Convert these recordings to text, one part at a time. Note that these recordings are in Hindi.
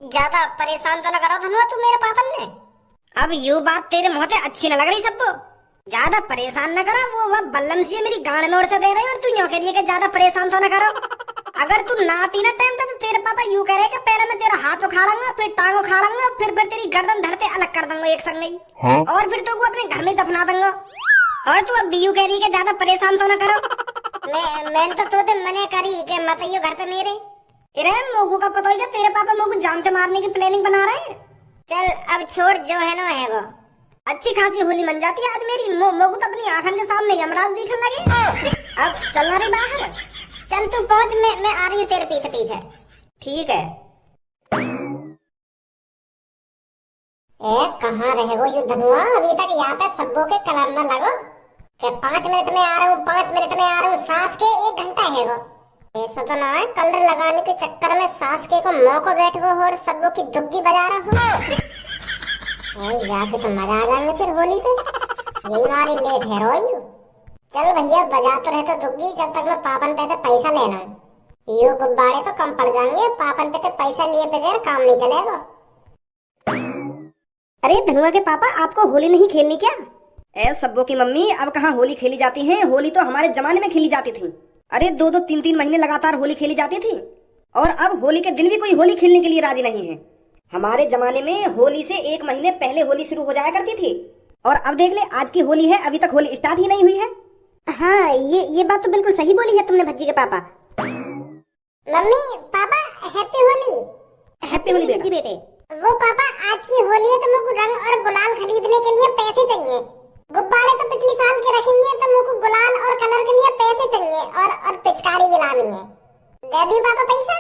ज्यादा परेशान तो न करो धनुआ तू मेरे पापन ने। अब यू बात तेरे मुंह से अच्छी न लग रही सबको। ज्यादा परेशान न करो, वो बल्लम सी मेरी गांड में उड़ से दे रही और तू यूं कह रही है कि ज्यादा परेशान तो न करो। अगर तू ना आती ना टाइम पे तो तेरे पापा यूं कह रहे कि पहले मैं तेरा हाथ उखाड़ूंगा, फिर टांग उखाड़ूंगा, फिर तेरी गर्दन धरते अलग कर दूंगा एक संग ही। हाँ? और फिर तू को अपने घर में दफना दूंगा। और तू अब यूं कह रही है ज्यादा परेशान तो न करो। मैं तो मने करी कि मत आइयो घर पे मेरे। इरे मोगू का पता ही तेरे पापा मोगू जानते मारने की प्लानिंग बना रहे हैं। चल अब छोड़, जो है ना है वो। अच्छी खासी होली मन जाती है आज मेरी। मोगू तो अपनी आंखन के सामने यमराज दिखने लगे। अब चलना रे बाहर। चल तू पहुंच, मैं आ रही हूँ तेरे पीछे पीछे। ठीक है। कहाँ रहे वो युद्ध हुआ अभी तक? यहाँ पे सबों के कलर न लगो कि 5 मिनट में आ रहा हूँ, 5 मिनट में आ रहा हूँ। सास के 1 घंटा है वो। ऐसा तो ना है कलर लगाने के चक्कर में सास के को मौको बैठ वो और सबों की दुग्गी बजा रहा हूँ। जाके तो मजा आ जाएंगे फिर होली पे। यही हमारी लेट है रोई। चल भैया बजा तो रहे तो दुग्गी, जब तक मैं पापन पे पैसा लेना। ये गुब्बारे तो कम पड़ जाएंगे, पापन पे पैसा लिए बगैर काम नहीं चलेगा। अरे धनुआ के पापा, आपको होली नहीं खेलनी क्या? ए सब्बो की मम्मी, अब कहाँ होली खेली जाती है? होली तो हमारे जमाने में खेली जाती थी। अरे 2-2 3-3 महीने लगातार होली खेली जाती थी। और अब होली के दिन भी कोई होली खेलने के लिए राजी नहीं है। हमारे जमाने में होली से 1 महीने पहले होली शुरू हो जाया करती थी। और अब देख ले, आज की होली है, अभी तक होली स्टार्ट ही नहीं हुई है। हाँ, ये बात तो बिल्कुल सही बोली है तुमने भज्जी के पापा। Mummy papa happy Holi. Happy Holi Bhajji बेटे। वो पापा आज की होली है तो मुझको रंग और गुलाल खरीदने के लिए पैसे चाहिए। गुब्बारे तो पिछले साल के रखेंगे तो मुझको गुलाल और कलर के लिए पैसे चाहिए और पिचकारी भी लानी है। दे दी पापा पैसा?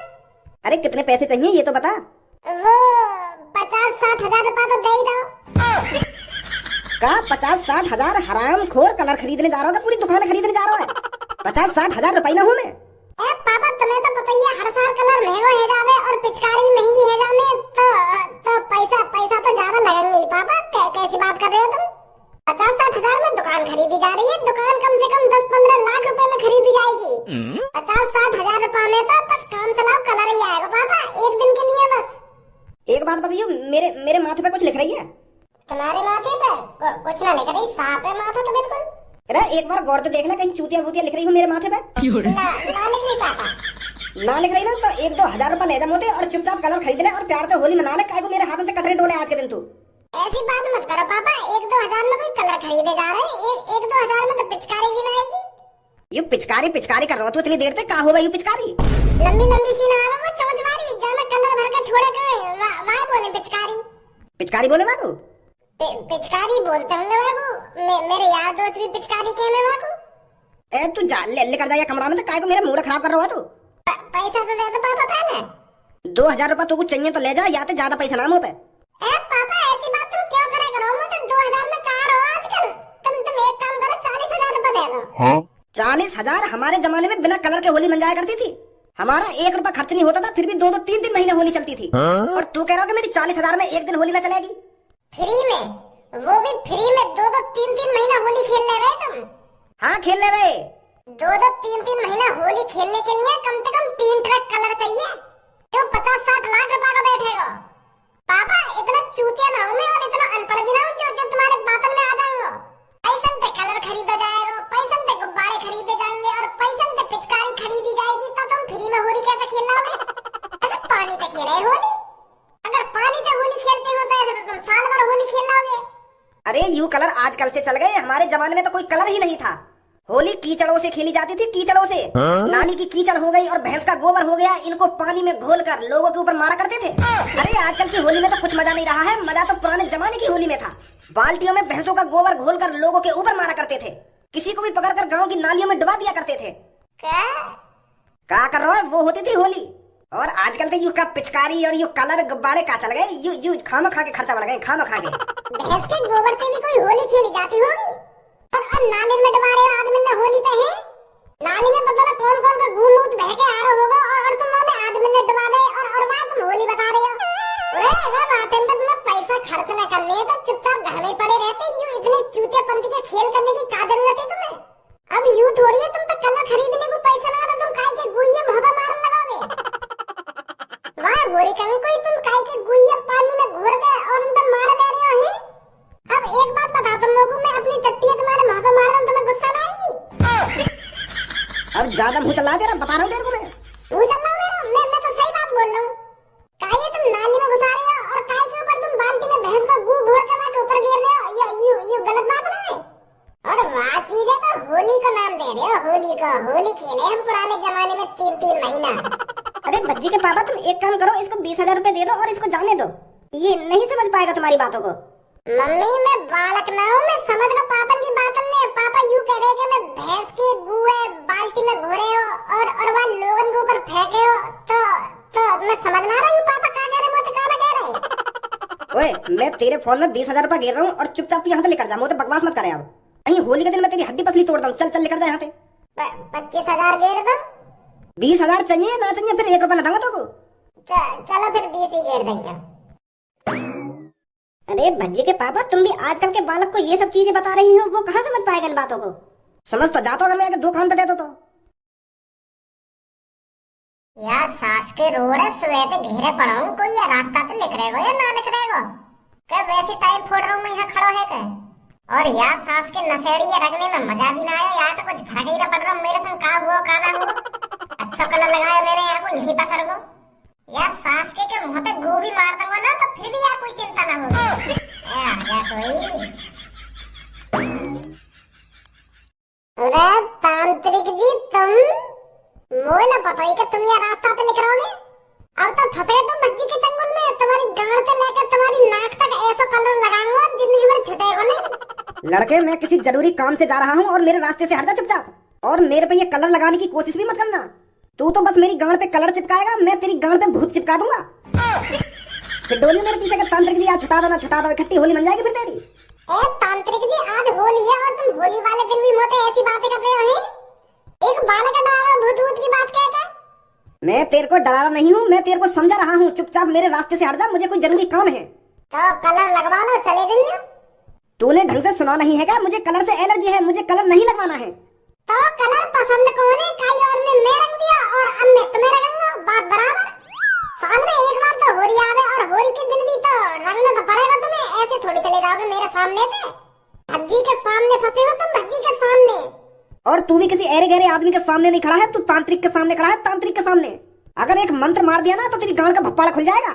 अरे कितने पैसे चाहिए ये तो बता। वो 50-60 हजार रुपया तो दे ही दो। का 50-60 हजार? हराम खोर, कलर खरीदने जा रहा था, पूरी दुकान खरीदने जा रहा है। 50-60 हजार रुपये ना हूँ मैं। पापा तुम्हें तो पता ही है हर साल कलर महंगा है जावे और पिचकारी भी महंगी है जावे, तो पैसा तो ज्यादा लगेंगे ही पापा। कैसी बात कर रहे हो तुम? 50-60 हजार में दुकान खरीदी जा रही है। दुकान कम से कम 10-15 लाख रुपए में खरीदी जाएगी। 50-60 हजार रुपए में तो बस काम चलाओ, कलर ही आएगा पापा, 1 दिन के लिए बस। एक बात बताइए, मेरे माथे पे कुछ लिख रही है? तुम्हारे माथे पे कुछ ना लिख रही, साफ है माथा तो बिल्कुल। अरे एक बार गौर से देखना, कहीं चूतिया वूतिया लिख रही हो मेरे माथे पे? ना लिख रही पापा। ना लिख रही ना तो 1-2 हजार रुपए ले जा मोते और चुपचाप कलर खरीद ले और प्यार से होली मना ले। काय को मेरे हाथ से कटरे डोले आज के दिन तू? ऐसी बात मत करो पापा, 1-2 हजार में कोई कलर खरीदे जा रहे हैं? 1-2 हजार में तो पिचकारी भी ना आएगी। ये पिचकारी कर रहा हो तू इतनी देर तक? का होगा ये पिचकारी? लंबी सी ना आवे वो चोंचवारी जाना कलर भर के छोड़े गए, वाह बोले पिचकारी बोले बाबू। पिचकारी बोलते होंगे बाबू, मेरे यार दोस्त भी पिचकारी कहने बाबू। ए तू जा लेकर जा कमरा में, तो काय को मेरा मूड खराब कर रहा है तू? पैसा तो दे दो पापा पहले। 2000 रुपया तो कुछ चाहिए तो ले जा, या तो ज्यादा पैसा ना मुँह पे। पापा ऐसी बात तुम क्यों करे करो? मुझे 2000 में कार हो आजकल। तुम एक काम करो, 40,000 रुपया दे दो। हाँ? 40,000? हमारे जमाने में बिना कलर के होली मन जाया करती थी। हमारा 1 रुपया खर्च नहीं होता था, फिर भी 2-2 3-3 महीने होली चलती थी। और तू कह रहा हो कि मेरी 40,000 में 1 दिन होली न चलेगी? फ्री में, वो भी फ्री में 2-2 3-3 महीना होली खेल ले रहे तुम? हाँ खेल ले रहे। 2-2 3-3 महीना होली खेलने के लिए कम से कम 3 ट्रक कलर चाहिए, जो 50-60 लाख रुपया का बैठेगा। पापा इतना चूतिया ना हूँ मैं और इतना अनपढ़ भी ना हूँ जो तुम्हारे बातन में आ जाऊंगा। पैसन से कलर खरीदा जाएगा, पैसन से गुब्बारे खरीदे जाएंगे और पैसन से पिचकारी खरीदी जाएगी, तो तुम फ्री में होली कैसे खेल रहे हो? ऐसे पानी पे खेल रहे होली? अगर पानी पे होली खेलते हो तो ऐसे तो तुम साल भर होली खेल लोगे। अरे यू कलर आजकल से चल गए, हमारे जमाने में तो कोई कलर ही नहीं था। होली कीचड़ों से खेली जाती थी, कीचड़ों से। नाली की कीचड़ हो गई और भैंस का गोबर हो गया, इनको पानी में घोलकर लोगों के ऊपर मारा करते थे। अरे आजकल की होली में तो कुछ मजा नहीं रहा है, मजा तो पुराने जमाने की होली में था। बाल्टियों में भैंसों का गोबर घोलकर लोगों के ऊपर मारा करते थे, किसी को भी पकड़कर गांव की नालियों में डुबा दिया करते थे। क्या कर रहा है? वो होती थी होली। और आजकल तो यू का पिचकारी और यू कलर गुब्बारे का चल गए, यू खाम खा के खर्चा बढ़ गए, खाम खा के। भैंस के गोबर से भी कोई होली खेली जाती होगी? और नाली में डुबा रहे हो आदमी में होली पे है? नाली में पता ना कौन कौन का घूम मूत बह के आ रहा होगा और तुम वहाँ में आदमी ने डुबा दे और वहाँ तुम होली बता रहे हो। अरे अगर आते में तुम्हें पैसा खर्च न करने तो चुपचाप घर में पड़े रहते, यूं इतने चूते पंथी के खेल करने की क्या जरूरत है तुम्हें? अब यूं थोड़ी है तुम पे कलर खरीदने को पैसा ना तो तुम काय के गुइये मोहब्बत मारने लगोगे। वाह गोरी कंग कोई तुम काय के ज्यादा मुंह चला तेरा, बता रहा हूँ तेरे को मैं। मुंह चल रहा है मेरा? मैं तो सही बात बोल रहा हूँ। काहे तुम नाली में घुसा रहे हो और काहे के ऊपर तुम बाल्टी में भैंस का गू घोर के लाके ऊपर गिर रहे हो? ये गलत बात है। और वाह चीज है तो होली का नाम दे रहे हो। होली का होली खेले हम पुराने जमाने में 3-3 महीना। अरे भज्जी के पापा, तुम एक काम करो, इसको 20,000 रुपए दे दो और इसको जाने दो। ये नहीं समझ पाएगा तुम्हारी बातों को। मम्मी मैं बालक ना हूँ, मैं समझ गया पापन की बात। ने पापा यूं कह रहे कि मैं भैंस की गू है बाल्टी में घोरे हो और वहाँ लोगन के ऊपर फेंके हो, तो मैं समझ ना रही हूँ पापा क्या कह रहे, मुझे क्या कह रहे। ओए मैं तेरे फोन में 20,000 रुपए गिर रहा हूँ और चुपचाप यहाँ से लेकर जा, मुझे बकवास मत करे। अब कहीं होली के दिन मैं तेरी हड्डी पसली तोड़ दूं। चल चल लेकर जा यहाँ पे। 25,000 गिर दो। 20,000 चाहिए ना चाहिए फिर 1 रुपया न दूंगा तुमको। चलो फिर 20 ही गिर देंगे। अरे भज्जी के पापा, तुम भी आजकल के बालक को ये सब चीजें बता रही हो, वो कहाँ समझ पाएगा इन बातों को। समझ तो जाता अगर मैं आगे 2 कान पे दे दो तो। यार सास के रोड है, सुबह से घेरे पड़ा हूँ, कोई या रास्ता तो लिख रहेगा या ना लिख रहेगा? क्या वैसे टाइम फोड़ रहा हूँ मैं यहाँ खड़ा है क्या? और यार सास के नशेड़ी रखने में मजा भी ना आया यार, तो कुछ फर्क ही ना पड़ रहा मेरे संग का हुआ का ना हुआ। अच्छा कलर लगाया मैंने यहाँ को नहीं पसर को। यार सास के मुंह पे गोभी मार दूंगा ना तो फिर भी यार कोई चिंता ना होगी। आ गया कोई। अरे तांत्रिक जी तुम मोए ना पता ही कि तुम ये रास्ता पे लिख रहोगे। अब तो फंस गए तुम भज्जी के चंगुल में। तुम्हारी गांड से लेकर तुम्हारी नाक तक ऐसा कलर लगाऊंगा जिंदगी भर छुटेगा नहीं। लड़के मैं किसी जरूरी काम से जा रहा हूँ और मेरे रास्ते से हट जा चुपचाप। और मेरे पे ये कलर लगाने की कोशिश भी मत करना। तू तो बस मेरी गांड पे कलर चिपकाएगा, मैं तेरी गांड पे भूत चिपका दूंगा। फिर डोली मेरे पीछे का तांत्रिक जी आज छुटा दो, इकट्ठी होली बन जाएगी फिर तेरी। ए तांत्रिक जी आज होली है और तुम होली वाले दिन भी मोटे ऐसी बातें कर रहे हो। एक बालक का डरा भूत भूत की बात कहता। मैं तेरे को डरा रहा नहीं हूँ, मैं तेरे को समझा रहा हूँ। चुपचाप मेरे रास्ते से हट जा, मुझे कोई जरूरी काम है। तो कलर लगवा लो, चले जाइए। तूने ढंग से सुना नहीं है क्या? मुझे कलर से एलर्जी है, मुझे कलर नहीं लगवाना है। तो कलर पसंद कौन है? कई और ने मैं रंग दिया और अब मैं तुम्हें रंगूंगा, बात बराबर। साल में एक बार तो होली आवे और होली के दिन भी तो रंगना तो पड़ेगा तुम्हें। ऐसे थोड़ी चले जाओगे मेरे सामने से। भज्जी के सामने फंसे हो तुम, भज्जी के सामने। और तू भी किसी ऐरे गहरे आदमी के सामने नहीं खड़ा है, तू तांत्रिक के सामने खड़ा है, तांत्रिक के सामने। अगर एक मंत्र मार दिया ना तो तेरी गांड का भप्पाड़ा खुल जाएगा।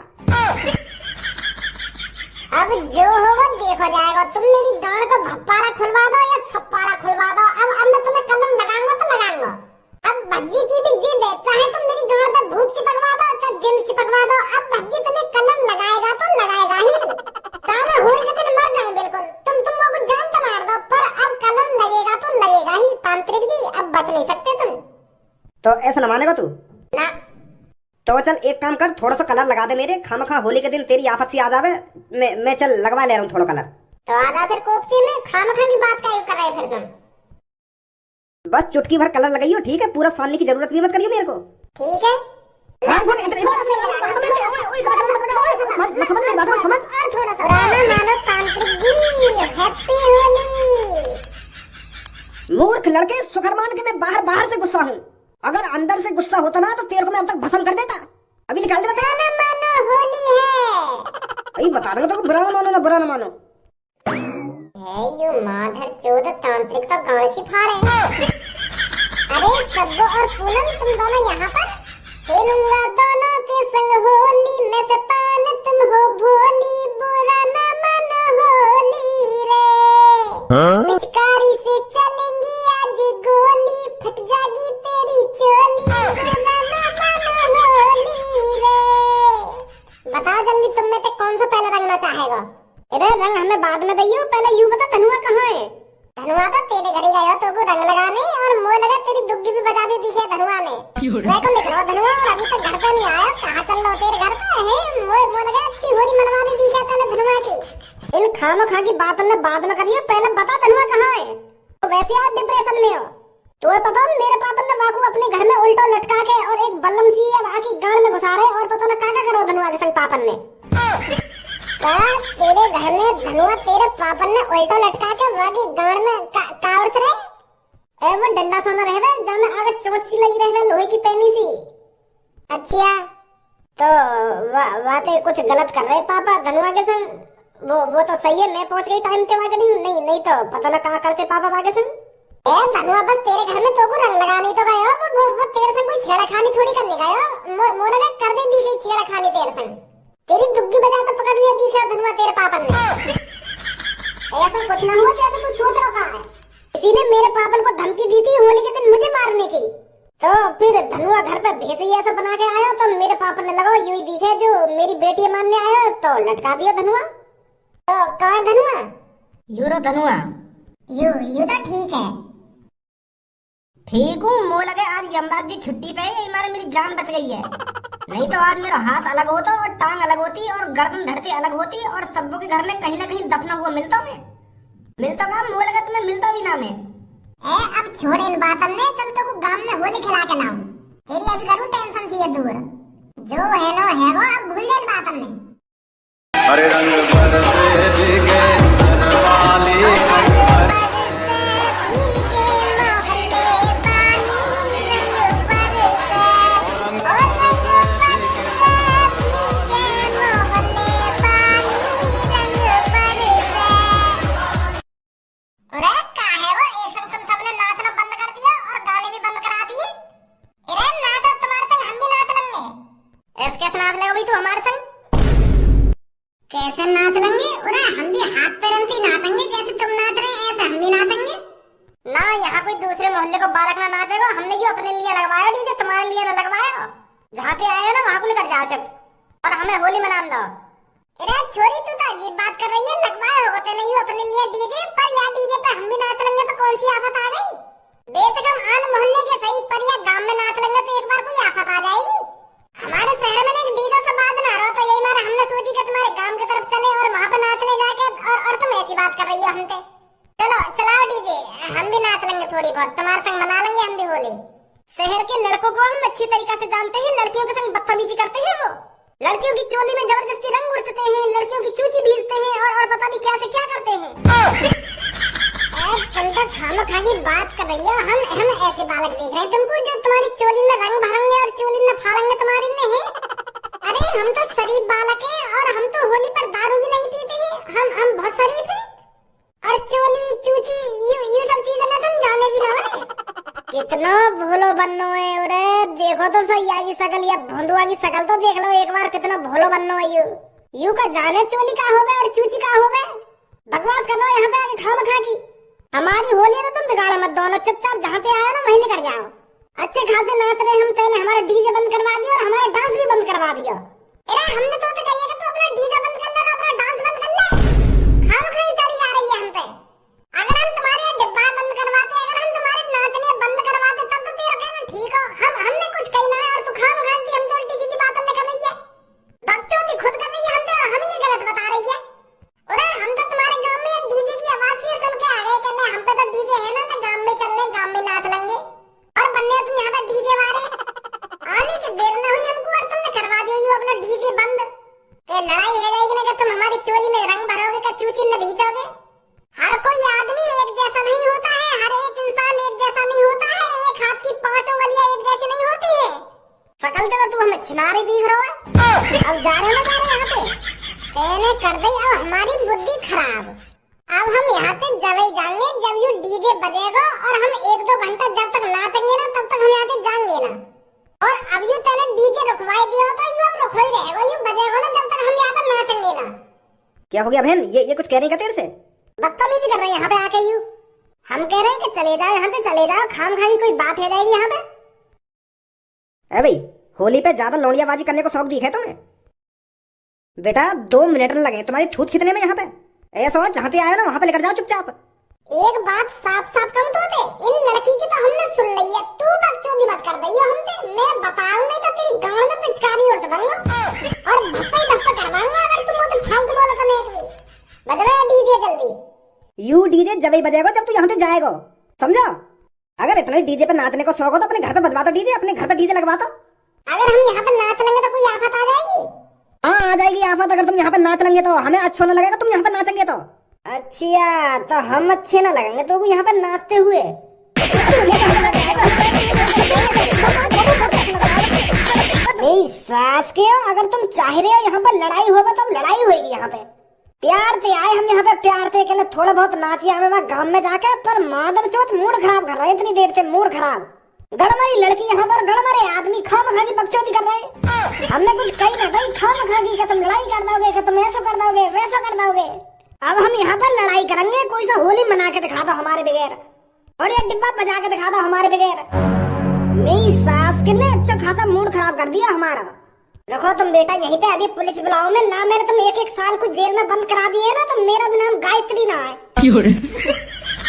अब जो होगा देखो जाएगा। तुम मेरी गांड का भप्पाड़ा खुलवा दो या छप्पाड़ा खुलवा दो। अब मैं तुम्हें कलर लगाऊंगा तो लगाऊंगा। अब भज्जी की भी जिद है, चाहे तुम मेरी गांड पे भूत चिपकवा दो चाहे जिन चिपकवा दो। अब भज्जी तुम्हें कलर लगाएगा तो लगाएगा ही। चाहे होली के दिन मर जाऊं बिल्कुल, तुम लोग जान तो मार दो, पर अब कलर लगेगा तो लगेगा ही। तांत्रिक जी अब बच नहीं सकते तुम। तो ऐसा न मानेगा तू ना? तो चल एक काम कर, थोड़ा सा कलर लगा दे मेरे। खामखा होली के दिन तेरी आफत सी आ जावे। मैं चल लगवा ले रहा हूँ थोड़ा कलर। तो आजा फिर कोपची में। खामखा की बात काहे कर रहे फिर तुम? बस चुटकी भर कलर लगाइयो, ठीक है? पूरा सानने की जरूरत भी मत करियो मेरे को, ठीक है? पुराना मानो तांत्रिक जी, हैप्पी होली। मूर्ख लड़के, सुखर मान के मैं बाहर से गुस्सा हूँ। अगर अंदर से गुस्सा होता ना तो तेरे को मैं अब तक भस्म कर देता। अभी निकाल देता। पुराना मानो होली है। अभी बता दूंगा तो बुरा ना मानो ना बुरा ना मानो। है यू माधर चौदह तांत्रिक तो गांव से फाड़े। अरे सब्बो और पूनम तुम दोनों यहाँ पर? खेलूंगा दोनों के संग होली, मैं शैतान तुम हो भोली, बुरा ना मानो होली रे। पिचकारी से चलेंगी आज गोली, फट जाएगी तेरी चोली, बुरा ना मानो होली रे। बताओ जल्दी तुम में से कौन सा पहले रंगना चाहेगा? अरे रंग हमें बाद में दइयो, पहले यू बता धनुआ कहाँ है? धनुआ तो तेरे घर ही गया तो को रंग लगाने, और मुझे लगा तेरी दुग्गी भी बजा दी थी धनुआ ने। मैं को लिख रहा धनुआ और अभी तक घर पे नहीं आया। कहाँ चल रहा तेरे घर पे है? मुझे लगा अच्छी होली मनवा दी थी तूने धनुआ की। इन खामखा की बात हमने बाद में करियो, पहले बता धनुआ कहाँ है? तो वैसे आप डिप्रेशन में हो। तो पता मेरे पापा ने वाकू अपने घर में उल्टा लटका के और एक बल्लम सी आकी गाड़ में घुसा रहे और पता ना क्या करो धनुआ के संग पापन ने। तेरे घर में धनुआ तेरे पापन ने उल्टा लटका के वाकी गाड़ में कावड़ रहे। ए वो डंडा सोना रहे जब आगे चोट सी लगी रहे लोहे की पैनी सी। अच्छा तो वाते कुछ गलत कर रहे पापा धनुआ के संग। वो तो सही है, मैं पहुंच गई टाइम के वाके नहीं तो पता ना क्या करते पापा वाके संग। ए धनुआ बस तेरे घर में तो को रंग लगानी तो गयो, वो तेरे संग कोई छेड़खानी थोड़ी करने गयो। मोरा ने कर दे दी गई छेड़खानी तेरे संग। तेरी दुग्गी बजा तो पकड़ लिया दिखा धनुआ तेरे पापन ने। ऐसा कुछ ना हो जैसे तू सोच रहा है। किसी ने मेरे पापन को धमकी दी थी होली के दिन मुझे मारने की, तो फिर धनुआ घर पे भेसे ऐसा बना के आया तो मेरे पापन ने लगाओ यूं ही दिखे जो मेरी बेटी मानने आया तो लटका दिया धनुआ। तो कहाँ है धनुआ? यूरो धनुआ यू तो ठीक है। ठीक हूँ, मो लगे आज यमराज जी छुट्टी पे है, मारे मेरी जान बच गई है। नहीं तो आज मेरा हाथ अलग होता और टांग अलग होती और गर्दन धरती अलग होती और सबों के घर में कहीं ना कहीं दफना हुआ मिलता मैं। मिलता का मो लगा तुम्हें मिलता भी ना मैं। अब छोड़ इन बातों में, चल तो को गांव में होली खिला के लाऊं। तेरी अभी करूं टेंशन सी है दूर, जो है नो है वो, अब भूल जा इन बातों में। हरे रंग बरसे भीगे घरवाली कैसे नाच लेंगे? अरे हम भी हाथ पैर से नाचेंगे, जैसे तुम नाच रहे हैं ऐसे हम भी नाचेंगे ना। यहाँ कोई दूसरे मोहल्ले को बालक ना नाचेगा, हमने जो अपने लिए लगवाया डीजे तुम्हारे लिए ना लगवाया। जहाँ पे आए ना वहाँ को लेकर जाओ चुप, और हमें होली मना दो। अरे छोरी तू तो अजीब बात कर रही है, लगवाए होते नहीं अपने लिए डीजे, पर यार डीजे पे हम भी नाच लेंगे तो कौन सी आफत आ गई? बेशक हम आन मोहल्ले के सही, पर यार गाँव में नाच लेंगे तो एक बार कोई आफत आ जाएगी। हमारे शहर में एक डीजे से बात ना रहो तो यही मारे हमने सोची कि तुम्हारे गांव की तरफ चले और वहाँ पे नाचने जाके, और तुम ऐसी बात कर रही हो हमसे। चलो चलाओ डीजे, हम भी नाच लेंगे थोड़ी बहुत, तुम्हारे संग मना लेंगे हम भी होली। शहर के लड़कों को हम अच्छी तरीके से जानते हैं, लड़कियों के संग बदतमीजी करते हैं वो, लड़कियों की चोली में जबरदस्ती रंग उड़ते हैं, लड़कियों की चूची भीजते हैं और पता नहीं क्या से क्या करते हैं। तुम तो खामखा की बात कर रही हो, हम ऐसे बालक देख रहे हैं तुमको जो तुम्हारी चोली में रंग भरेंगे और चोली में फाड़ेंगे तुम्हारी में है। अरे हम तो शरीफ बालक हैं और हम तो होली पर दारू भी नहीं पीते हैं, हम बहुत शरीफ हैं। और चोली चूची ये सब चीजें ना तुम जाने भी ना है। कितना भोलो बननो है, अरे देखो तो सही आगी शकल या भोंदुआ की शकल तो देख लो एक बार, कितना भोलो बननो है। यू का जाने चोली का हो गए और चूची का हो गए, बकवास कर रहे हो यहाँ पे आके खामखा की। हमारी होली ना तुम बिगाड़ो मत, दोनों चुपचाप जहाँ पे आए ना वहीं लेकर जाओ। अच्छे खासे नाच रहे हम, तेने हमारा डीजे बंद करवा दिया और हमारा डांस भी बंद करवा दिया। अरे हमने तो कहिए कि तू अपना डीजे बंद कर ले, अपना डांस बंद कर ले। खामखाई चढ़ी जा रही है हम पे। अगर हम तुम्हारे डिब्बा बंद करवाते, अगर हम तुम्हारे नाचने बंद करवाते तब तो तेरा कहना ठीक हो। हमने कुछ कहना है और तू खामखाई हम तो उल्टी सीधी बातों में कर रही है, बकचोदी खुद कर रही है, हम ये गलत बता रही है। अरे हम तो तुम्हारे गांव में डीजे की आवाज ही सुन के आ गए, कहने हम पे तो डीजे है ना, तो गांव में चल ले, गांव में नाच लेंगे। और बन्ने तुम यहाँ पे डीजे वाले आने की देर न हुई हमको और तुमने करवा दिया ये अपना डीजे बंद। के लड़ाई है जाएगी ना कि तुम हमारी चोली में रंग भरोगे का चूची न भींचोगे। हर कोई आदमी एक जैसा नहीं होता है, हर एक इंसान एक जैसा नहीं होता है, एक हाथ की पांचों उंगलियां एक जैसी नहीं होती है। शकल से तो तू हमें छिनारी दिख रहा है। अब जा रहे ना जा रहे यहाँ पे कहने कर दी, अब हमारी बुद्धि खराब। अब हम यहाँ पे जब ही जाएंगे जब यू डीजे बजेगा और हम 1-2 घंटा जब तक नाचेंगे ना तब तक हम यहाँ से जाएंगे ना। और अब यू तेने डीजे रुकवाई दिया तो यू अब रुक ही रहेगा, यू बजेगा ना जब तक हम यहाँ पे नाचेंगे ना। क्या हो गया बहन, ये कुछ कह रही है तेरे से? बदतमीजी कर रहे हैं यहाँ पे आके यू। हम कह रहे हैं कि चले जाओ यहाँ से, चले जाओ, खामखाई कोई बात है जाएगी यहाँ पे। भाई होली पे ज्यादा लौड़ियाबाजी करने को शौक दिखा है तुम्हें? बेटा 2 मिनट न लगे तुम्हारी छूत खींचने में यहाँ पे। ऐसा हो जहाँ पे आए ना वहाँ पे लेकर जाओ चुपचाप। एक बात साफ साफ कहूं तो इन लड़की की तो हमने सुन ली है, तू बकचोदी मत कर दई हमसे। मैं बताऊंगा तो तेरी गांव में पिचकारी उड़ दूंगा और धप्पा करवाऊंगा अगर तुम मुझे फालतू बोलो तो। मैं एक भी बजा डीजे जल्दी। यू डीजे जब ही बजेगा जब तू यहाँ से जाएगा, समझा? अगर इतने डीजे पे नाचने को शौक हो तो अपने घर पे बजवा दो डीजे, अपने घर पे डीजे लगवा दो। अगर हम यहाँ पे नाच लेंगे तो कोई आफत आ जाएगी? हाँ आ जाएगी आफत, अगर तुम यहाँ पे नाच लेंगे तो हमें अच्छा न लगेगा, तुम यहाँ पे नाचेंगे तो। अच्छा तो हम अच्छे न लगेंगे तो यहाँ पे नाचते हुए। सास के हो, अगर तुम चाह रहे हो यहाँ पर लड़ाई होगा तो लड़ाई होगी यहाँ पे। प्यार से आए हम यहाँ पे, प्यार से के लिए थोड़ा बहुत नाची आवे वहाँ गांव में जाके, पर मादर चौथ मूड खराब कर रहे हैं इतनी देर से, मूड खराब। गड़बड़ी लड़की यहाँ पर, गड़बड़े आदमी खामखा की बकचोदी कर रहे हैं। हमने कुछ कही ना कही, खामखा की कि तुम लड़ाई कर दोगे, कि तुम ऐसा कर दोगे, वैसा कर दोगे। अब हम यहाँ पर लड़ाई करेंगे, कोई सा होली मना के दिखा दो हमारे बगैर, और ये डिब्बा बजा के दिखा दो हमारे बगैर। मेरी सास ने अच्छा खासा मूड खराब कर दिया हमारा। देखो तुम बेटा यहीं पे अभी पुलिस बुलाओ में ना, मैंने तुम 1-1 साल को जेल में बंद करा दिए ना, तो मेरा भी नाम गायत्री ना है।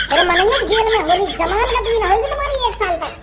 फिर मनेंगे जेल में होली, जमानत भी ना होगी तुम्हारी 1 साल तक।